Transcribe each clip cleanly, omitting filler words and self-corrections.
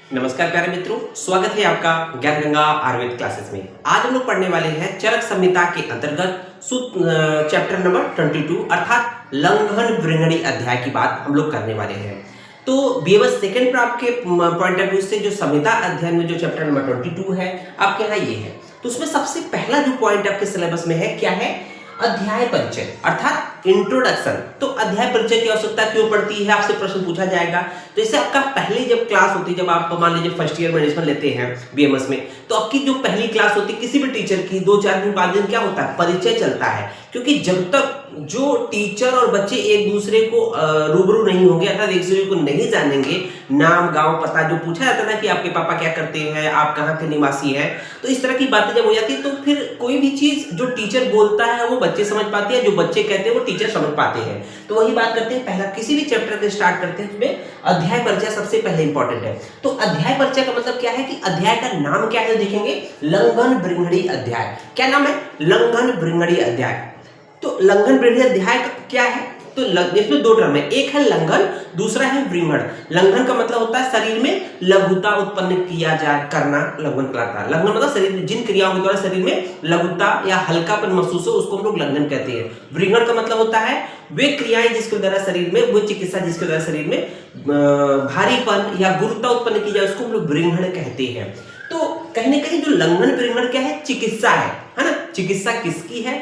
नमस्कार प्यारे मित्रों, स्वागत है आपका ज्ञान गंगा आयुर्वेद क्लासेस में। आज हम लोग पढ़ने वाले हैं चरक संहिता के अंतर्गत चैप्टर नंबर 22 अर्थात लंघन वृंगणी अध्याय की बात हम लोग करने वाले हैं। तो बीएमएस सेकंड प्राप्त के पॉइंट ऑफ व्यू से जो संहिता अध्ययन में जो चैप्टर नंबर 22 है आपके यहाँ ये है, तो उसमें सबसे पहला जो पॉइंट आपके सिलेबस में है क्या है, अध्याय परिचय अर्थात इंट्रोडक्शन। तो अध्याय परिचय की आवश्यकता क्यों पड़ती है, आपसे प्रश्न पूछा जाएगा। तो इससे आपका पहली जब क्लास होती है, जब आप मान लीजिए फर्स्ट ईयर में एडमिशन लेते हैं बीएमएस में, तो आपकी जो पहली क्लास होती है किसी भी टीचर की 2-4 दिन 5 दिन क्या होता है, परिचय चलता है। क्योंकि जब तक जो टीचर और बच्चे एक दूसरे को रूबरू नहीं होंगे अर्थात एक दूसरे को नहीं जानेंगे, नाम गांव पता जो पूछा जाता है ना कि आपके पापा क्या करते हैं, आप कहाँ के निवासी हैं, तो इस तरह की बातें जब हो जाती है तो फिर कोई भी चीज जो टीचर बोलता है वो बच्चे समझ पाते हैं, जो बच्चे कहते हैं वो टीचर समझ पाते हैं। तो वही बात करते हैं, पहला किसी भी चैप्टर के स्टार्ट करते हैं उसमें अध्याय परिचय सबसे पहले इंपॉर्टेंट है। तो अध्याय परिचय का मतलब क्या है कि अध्याय का नाम क्या है, देखेंगे लंघन वृंगणी अध्याय। क्या नाम है, लंघन वृंगणी अध्याय। तो लंघन वृंगणी अध्याय क्या है, तो इसमें दो टर्म है, एक है लंघन, दूसरा है वृंगण। लंघन का मतलब होता है शरीर में लघुता उत्पन्न किया जाए करना, लंघन कहलाता है। लंघन मतलब शरीर में जिन क्रियाओं के द्वारा शरीर में लघुता या हल्कापन महसूस हो उसको हम लोग लंघन कहते हैं। वृंगण का मतलब होता है वे क्रियाएं जिसके द्वारा शरीर में, वो चिकित्सा जिसके द्वारा शरीर में भारीपन या गुरुता उत्पन्न की जाए उसको हम लोग वृंगण कहते हैं। तो कहीं ना कहीं जो लंघन वृंगण क्या है, चिकित्सा है ना। चिकित्सा किसकी है,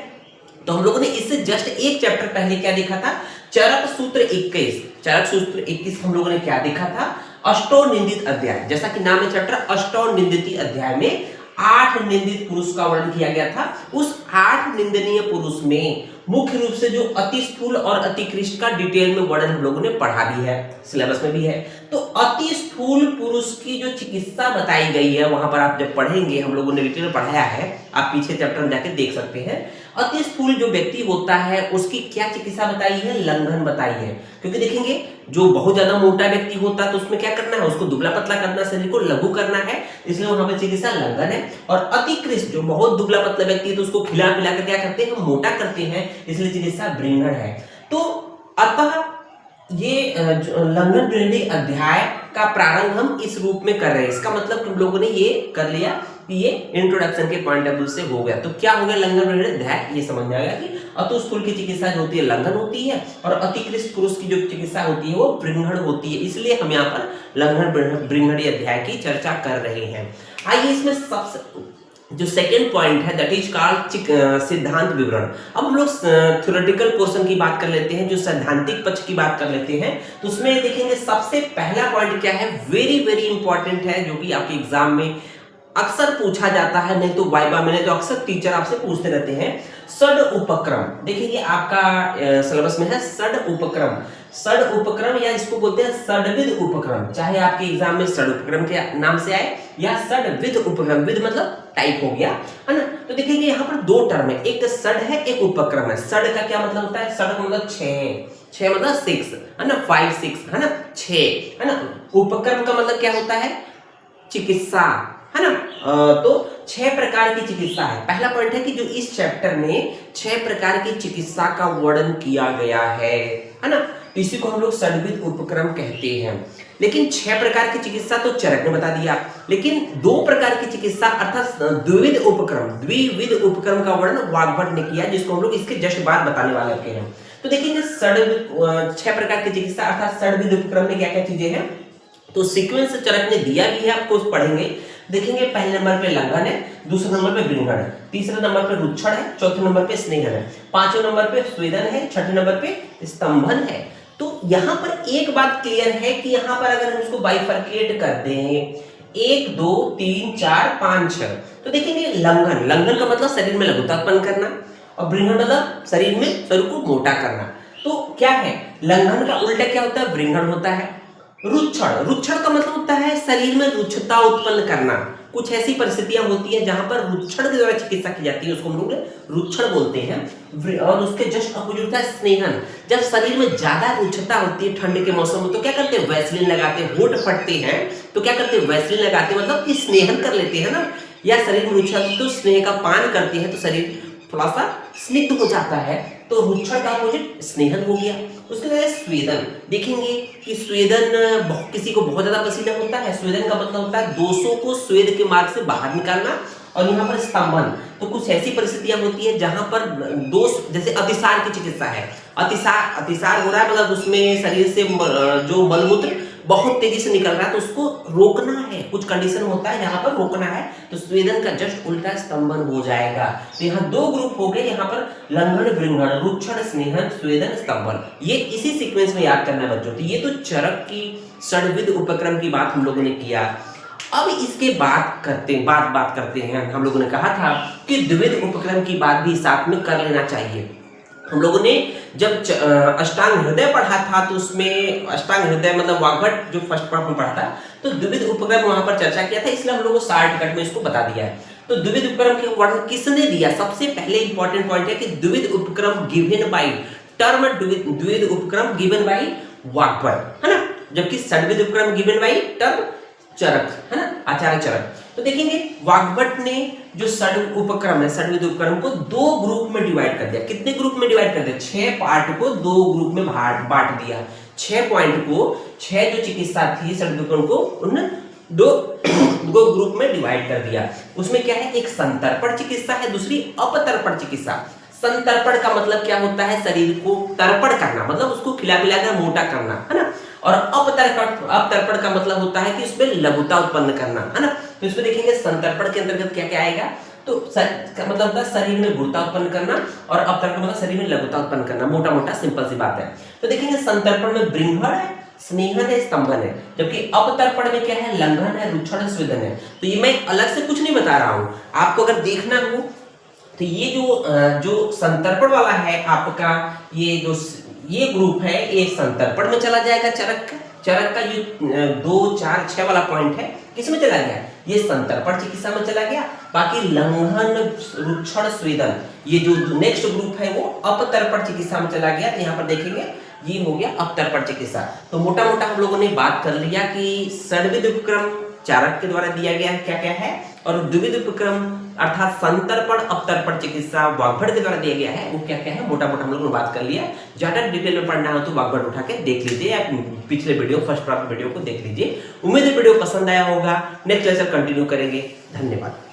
तो हम लोगों ने इससे जस्ट एक चैप्टर पहले क्या देखा था, चरक सूत्र 21। चरक सूत्र 21 हम लोगों ने क्या देखा था, अष्टोनिंदित अध्याय। जैसा कि नाम है चैप्टर अष्टोनिंदित अध्याय में 8 निंदित पुरुष का वर्णन किया गया था। उस 8 निंदनीय पुरुष में मुख्य रूप से जो अति स्थूल और अति कृष्ण का डिटेल में वर्णन हम लोगों ने पढ़ा भी है, सिलेबस में भी है। तो अति स्थूल पुरुष की जो चिकित्सा बताई गई है वहां पर आप जब पढ़ेंगे, हम लोगों ने डिटेल में पढ़ाया है, आप पीछे चैप्टर में जाके देख सकते हैं। अति स्थूल जो व्यक्ति होता है उसकी क्या चिकित्सा बताई है, लंघन बताई है। क्योंकि देखेंगे जो बहुत ज्यादा मोटा व्यक्ति होता है तो उसमें क्या करना है, उसको दुबला पतला करना, शरीर को लघु करना है, इसलिए वहां पर चिकित्सा लंघन है। और अति कृष्ण जो बहुत दुबला पतला व्यक्ति है तो उसको खिला पिला कर क्या करते हैं, हम मोटा करते हैं, इसलिए चिकित्सा वृंगण है। तो अतः ये लंघन वृंगणी अध्याय का प्रारंभ हम इस रूप में कर रहे हैं। इसका मतलब हम लोगों ने ये कर लिया कि ये इंट्रोडक्शन के पॉइंट ऑफ व्यू से हो गया। तो क्या हो गया लंघन वृंगणी अध्याय, ये समझ में आ गया कि अति स्थूल की चिकित्सा जो होती है लंघन होती है और अतिकृष्ट पुरुष की जो चिकित्सा होती है वो वृंगण होती है। इसलिए हम यहाँ पर लंघन वृंगणी अध्याय की चर्चा कर रहे हैं। आइए इसमें सबसे जो सेकेंड पॉइंट है दैट इज कॉल्ड सिद्धांत विवरण। अब हम लोग थ्योरेटिकल पोर्शन की बात कर लेते हैं, जो सैद्धांतिक पक्ष की बात कर लेते हैं। तो उसमें देखेंगे सबसे पहला पॉइंट क्या है, वेरी वेरी इंपॉर्टेंट है, जो कि आपके एग्जाम में अक्सर पूछा जाता है, नहीं तो वाइवा में, नहीं तो अक्सर टीचर आपसे पूछते रहते हैं, षड उपक्रम। देखिए आपका सिलेबस में है षड उपक्रम। षड उपक्रम या इसको बोलते हैं षडविध उपक्रम, चाहे आपके एग्जाम में षड उपक्रम के नाम से आए या षडविध उपक्रम, विध मतलब टाइप हो गया है ना। तो देखिए यहाँ पर दो टर्म है, एक षड है एक उपक्रम है। षड का क्या मतलब होता है, षड का मतलब 6 मतलब 6 है ना, 5 6 है ना, 6 है ना। उपक्रम का मतलब क्या होता है, चिकित्सा है ना। तो 6 प्रकार की चिकित्सा है। पहला पॉइंट है कि जो इस चैप्टर में 6 प्रकार की चिकित्सा का वर्णन किया गया है ना, इसी को हम लोग षडविध उपक्रम कहते हैं। लेकिन 6 प्रकार की चिकित्सा तो चरक ने बता दिया, लेकिन 2 प्रकार की चिकित्सा अर्थात द्विविध उपक्रम का वर्णन वाग्भट ने किया, जिसको हम लोग इसके जस्ट बाद बताने वाले हैं। तो देखेंगे 6 प्रकार की चिकित्सा अर्थात षडविध उपक्रम में क्या क्या चीजें हैं, तो सीक्वेंस चरक ने दिया भी है, आपको पढ़ेंगे। देखेंगे पहले नंबर पे लंघन है, दूसरे नंबर पे वृंगण है, तीसरे नंबर पे रुच्छण है, चौथे नंबर पे स्नेहन है, पांचवें नंबर पे स्वेदन है, छठे नंबर पे स्तंभन है। तो यहाँ पर एक बात क्लियर है कि यहाँ पर अगर हम इसको बाइफरकेट कर दें 1 2 3 4 5 6, तो देखेंगे लंघन का मतलब शरीर में लघुता उत्पन्न करना, और वृंगण मतलब शरीर को मोटा करना। तो क्या है, लंघन का उल्टा क्या होता है, वृंगण होता है। रुच्छण का मतलब होता है शरीर में रुक्षता उत्पन्न करना। कुछ ऐसी परिस्थितियां होती है जहां पर रुच्छण के द्वारा चिकित्सा की जाती है, उसको हम लोग रुच्छण बोलते हैं। और उसके जस्ट अपोजिट होता है स्नेहन। जब शरीर में ज्यादा रुक्षता होती है ठंड के मौसम में तो क्या करते हैं, वैसलीन लगाते हैं। होठ फटते हैं तो क्या करते हैं, वैसलीन लगाते हैं, मतलब कि स्नेहन कर लेते हैं ना, या शरीर में रुच्छा तो स्नेह का पान करते हैं तो शरीर थोड़ा सा स्निग्ध हो जाता है। तो रुक्षण का अपोजिट स्नेहन हो गया। उसके बाद स्वेदन, देखेंगे कि स्वेदन किसी को बहुत ज्यादा पसीना होता है, स्वेदन का मतलब होता है दोषों को स्वेद के मार्ग से बाहर निकालना। और यहाँ पर स्तंभन, तो कुछ ऐसी परिस्थितियां होती है जहां पर दोष, जैसे अतिसार की चिकित्सा है, अतिसार हो रहा है मतलब उसमें शरीर से जो मलमूत्र बहुत तेजी से निकल रहा है तो उसको रोकना है, कुछ कंडीशन होता है यहाँ पर रोकना है, तो स्वेदन का जस्ट उल्टा स्तंभन हो जाएगा। तो यहाँ दो ग्रुप हो गए, यहाँ पर लंघन वृंघण, रुक्षण स्नेहन स्वेदन स्तंभन, ये इसी सीक्वेंस में याद करना है बच्चों। तो ये तो चरक की षड्विध उपक्रम की बात हम लोगों ने किया। अब इसके बात करते हैं, हम लोगों ने कहा था कि द्विविध उपक्रम की बात भी साथ में कर लेना चाहिए। हम लोगों ने जब अष्टांग हृदय पढ़ा था तो उसमें अष्टांग हृदय मतलब वाग्भट जो फर्स्ट पार्ट में पढ़ा था, तो द्विविध उपक्रम वहां पर चर्चा किया था, इसलिए हम लोगों को शॉर्टकट में इसको बता दिया है। तो द्विविध उपक्रम के वर्णन किसने दिया? सबसे पहले इंपॉर्टेंट पॉइंट है कि द्विविध उपक्रम गिवन बाय टर्म, द्विविध उपक्रम गिवन बाय वाग्भट, है ना, जबकि षड्विध उपक्रम गिवन बाय टर्म चरक, है ना, आचार्य चरक। तो देखेंगे वाग्भट ने जो षड्विध उपक्रम को दो ग्रुप में डिवाइड कर दिया। कितने ग्रुप में डिवाइड कर दिया? 6 पार्ट को दो ग्रुप में बांट दिया। 6 पॉइंट को, 6 जो चिकित्सा थी षड्विध उपक्रम को उन्होंने दो ग्रुप में डिवाइड कर दिया। उसमें क्या है, एक संतर्पण चिकित्सा है, दूसरी अपतर्पण चिकित्सा। संतर्पण का मतलब क्या होता है? शरीर को तर्पण करना, मतलब उसको खिला पिला कर मोटा करना, है ना। और अपतर्पण का मतलब होता है कि उसमें लघुता उत्पन्न करना, है ना। तो इसमें देखेंगे संतर्पण के अंतर्गत क्या क्या आएगा, तो मतलब होता है शरीर में गुरुता उत्पन्न करना, और अपतर्पण मतलब शरीर में लघुता उत्पन्न करना, मोटा मोटा सिंपल सी बात है। तो देखेंगे संतर्पण में वृंघण है, स्नेहन है, स्तंभन है, जबकि अपतर्पण में क्या है? लंघन है, रुक्षण, स्वेदन है। तो ये मैं अलग से कुछ नहीं बता रहा हूं, आपको अगर देखना हो तो ये जो संतर्पण वाला है आपका, ये ग्रुप है, ये संतर्पण में चला जाएगा। चरक का ये 2, 4, 6 वाला पॉइंट है, किसमें चला गया? ये संतर्पण चिकित्सा में चला गया। बाकी लंघन, रुक्षण, स्वेदन, ये जो नेक्स्ट ग्रुप है वो अपतर्पण चिकित्सा में चला गया। तो यहाँ पर देखेंगे ये हो गया अपतर्पण चिकित्सा। तो मोटा मोटा हम लोगों ने बात कर लिया कि षड्विध उपक्रम चारक के द्वारा दिया गया है क्या क्या है, और द्विविध उपक्रम अर्थात संतर्पण अपतर्पण चिकित्सा वाग्भट के द्वारा दिया गया है वो क्या क्या है, मोटा मोटा हम लोगों ने बात कर लिया। ज्यादा डिटेल में पढ़ना हो तो वाग्भट उठा के देख लीजिए, या पिछले वीडियो फर्स्ट वीडियो को देख लीजिए। उम्मीद है वीडियो पसंद आया होगा। नेक्स्ट लेक्चर कंटिन्यू करेंगे। धन्यवाद।